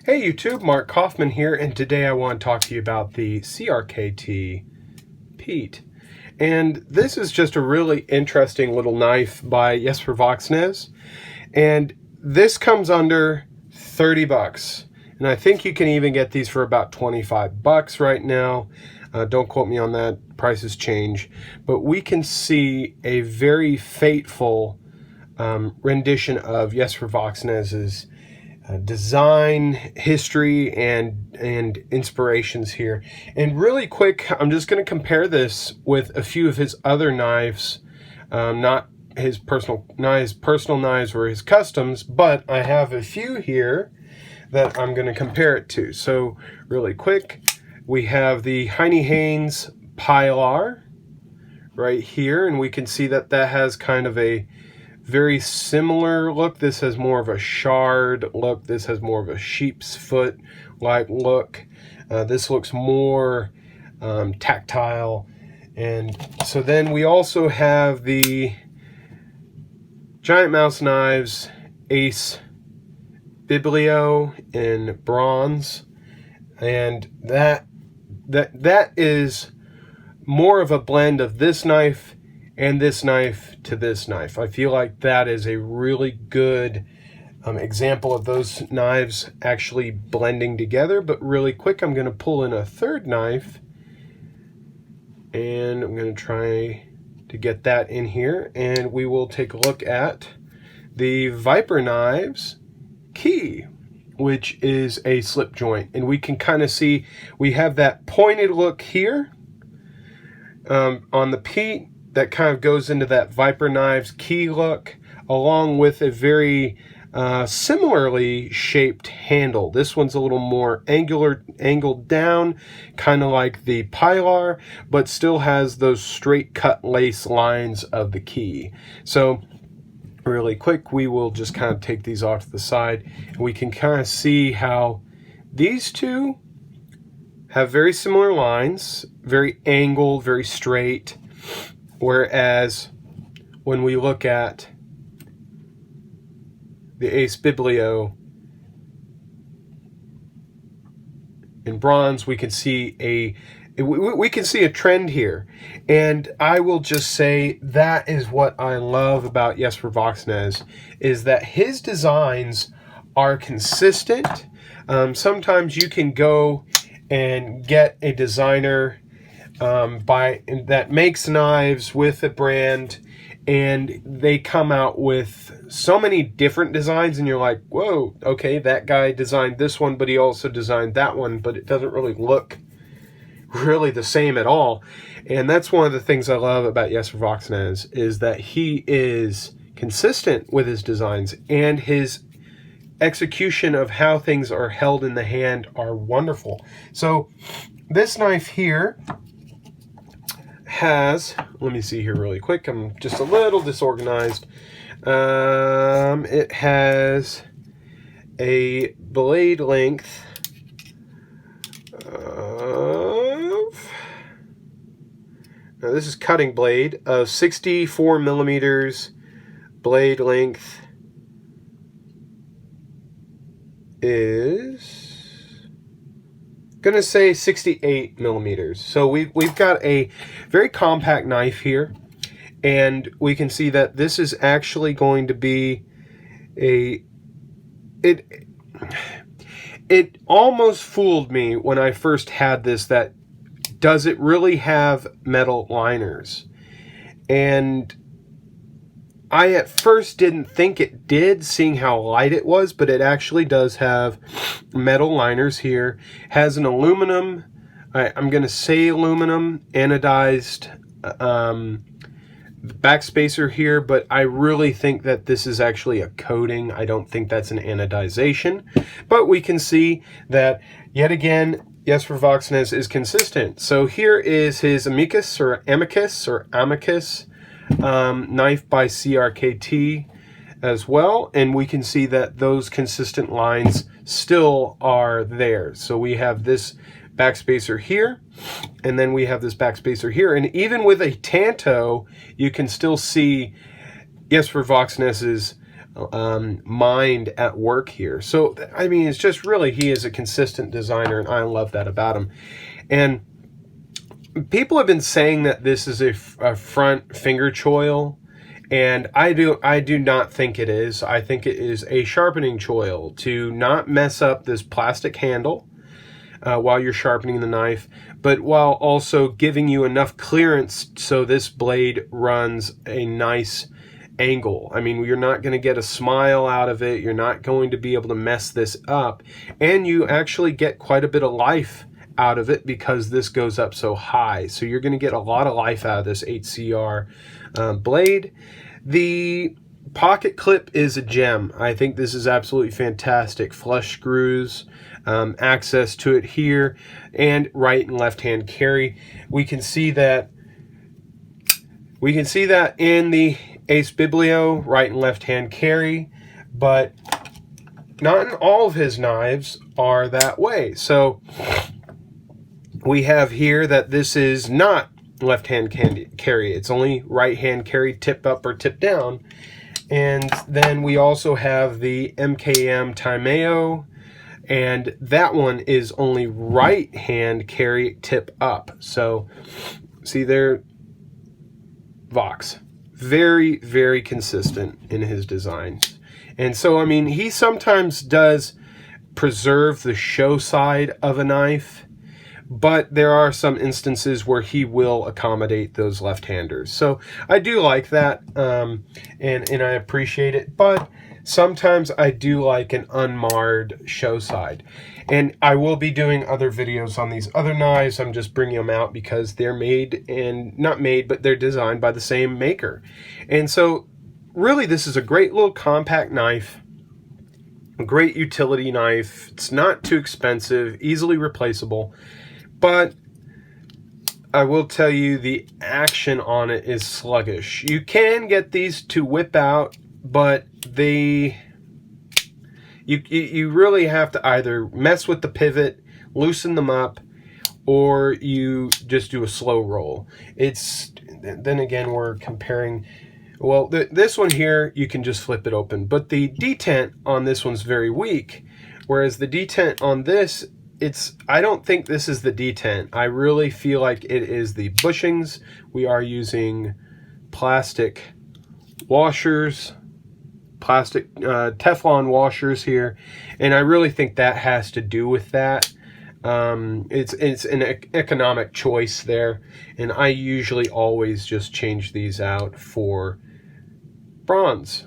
Hey YouTube, Mark Kaufman here, and today I want to talk to you about the CRKT Piet. And this is just a really interesting little knife by Jesper Voxnes, and this comes under 30 bucks. And I think you can even get these for about 25 bucks right now. Don't quote me on that, prices change. But we can see a very fateful rendition of Jesper Voxnes's design history and inspirations here. And really quick, I'm just going to compare this with a few of his other knives, not his personal knives or his customs, but I have a few here that I'm going to compare it to. So really quick, we have the Heine Haynes Pilar right here, and we can see that that has kind of a very similar look. This has more of a shard look. This has more of a sheep's foot like look. This looks more tactile. And so then we also have the Giant Mouse Knives Ace Biblio in bronze, and that is more of a blend of this knife and this knife to this knife. I feel like that is a really good example of those knives actually blending together. But really quick, I'm going to pull in a third knife, and I'm going to try to get that in here, and we will take a look at the Viper Knives Key, which is a slip joint. And we can kind of see we have that pointed look here on the Piet that kind of goes into that Viper Knives Key look, along with a very similarly shaped handle. This one's a little more angled down, kind of like the Pilar, but still has those straight cut lace lines of the Key. So really quick, we will just kind of take these off to the side, and we can kind of see how these two have very similar lines, very angled, very straight. Whereas when we look at the Ace Biblio in bronze, we can see a trend here. And I will just say that is what I love about Jesper Voxnes, is that his designs are consistent. Sometimes you can go and get a designer that makes knives with a brand, and they come out with so many different designs, and you're like, whoa, okay, that guy designed this one, but he also designed that one, but it doesn't really look really the same at all. And that's one of the things I love about Jesper Voxnes, is that he is consistent with his designs, and his execution of how things are held in the hand are wonderful. So this knife here has, let me see here really quick, I'm just a little disorganized. It has a blade length of, now this is cutting blade, of 64 millimeters. Blade length is gonna say 68 millimeters. So we've got a very compact knife here, and we can see that this is actually going to be it almost fooled me when I first had this, that does it really have metal liners? And I at first didn't think it did, seeing how light it was, but it actually does have metal liners here. Has an aluminum, I'm going to say aluminum, anodized backspacer here, but I really think that this is actually a coating. I don't think that's an anodization. But we can see that, yet again, Jesper Voxnes is consistent. So here is his Amicus knife by CRKT as well, and we can see that those consistent lines still are there. So we have this backspacer here, and then we have this backspacer here, and even with a Tanto, you can still see Jesper Voxnes's mind at work here. So, I mean, it's just really, he is a consistent designer, and I love that about him. And people have been saying that this is a front finger choil, and I do not think it is. I think it is a sharpening choil to not mess up this plastic handle while you're sharpening the knife, but while also giving you enough clearance so this blade runs a nice angle. I mean, you're not going to get a smile out of it. You're not going to be able to mess this up, and you actually get quite a bit of life out of it because this goes up so high. So you're going to get a lot of life out of this 8CR blade. The pocket clip is a gem. I think this is absolutely fantastic. Flush screws, access to it here, and right and left hand carry. We can see that in the Ace Biblio, right and left hand carry, but not in all of his knives are that way. So we have here that this is not left hand carry. It's only right hand carry, tip up or tip down. And then we also have the MKM Timeo, and that one is only right hand carry, tip up. So see there, Vox, very, very consistent in his designs. And so, I mean, he sometimes does preserve the show side of a knife, but there are some instances where he will accommodate those left-handers. So I do like that, and I appreciate it, but sometimes I do like an unmarred show side. And I will be doing other videos on these other knives. I'm just bringing them out because they're made, and not made, but they're designed by the same maker. And so really this is a great little compact knife, a great utility knife. It's not too expensive, easily replaceable. But I will tell you, the action on it is sluggish. You can get these to whip out, but you really have to either mess with the pivot, loosen them up, or you just do a slow roll. Then again, we're comparing. Well, this one here, you can just flip it open, but the detent on this one's very weak, whereas the detent on this, I don't think this is the detent. I really feel like it is the bushings. We are using plastic washers, plastic Teflon washers here, and I really think that has to do with that. It's an economic choice there, and I usually always just change these out for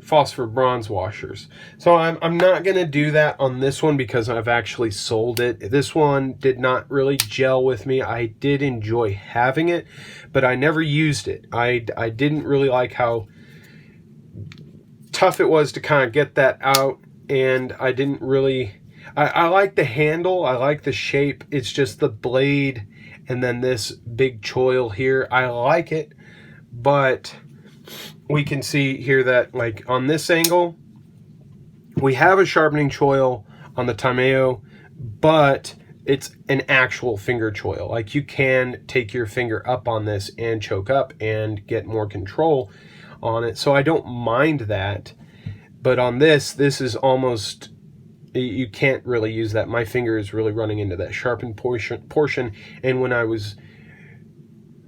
phosphor bronze washers. So I'm not going to do that on this one because I've actually sold it. This one did not really gel with me. I did enjoy having it, but I never used it. I didn't really like how tough it was to kind of get that out, and I didn't really... I like the handle, I like the shape. It's just the blade and then this big choil here. I like it, but we can see here that, like, on this angle, we have a sharpening choil on the Timeo, but it's an actual finger choil. Like, you can take your finger up on this and choke up and get more control on it. So I don't mind that. But on this is almost, you can't really use that. My finger is really running into that sharpened portion. And when I was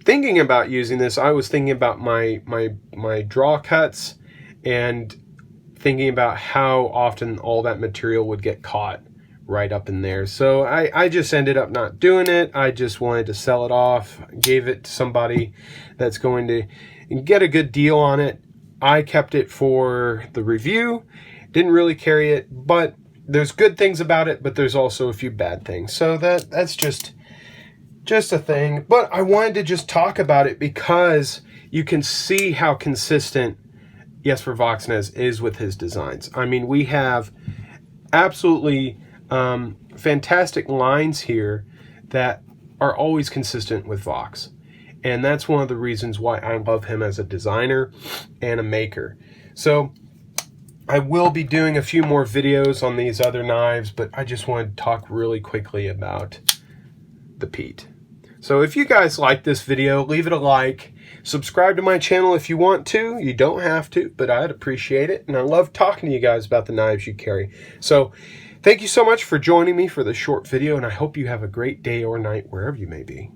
thinking about using this, I was thinking about my draw cuts and thinking about how often all that material would get caught right up in there. So I just ended up not doing it. I just wanted to sell it off, gave it to somebody that's going to get a good deal on it. I kept it for the review, didn't really carry it, but there's good things about it, but there's also a few bad things. So that's just a thing. But I wanted to just talk about it because you can see how consistent Jesper Voxnäs is with his designs. I mean, we have absolutely fantastic lines here that are always consistent with Vox. And that's one of the reasons why I love him as a designer and a maker. So I will be doing a few more videos on these other knives, but I just wanted to talk really quickly about the Piet. So if you guys like this video, leave it a like, Subscribe to my channel if you want to. You don't have to, but I'd appreciate it. And I love talking to you guys about the knives you carry. So thank you so much for joining me for this short video, and I hope you have a great day or night wherever you may be.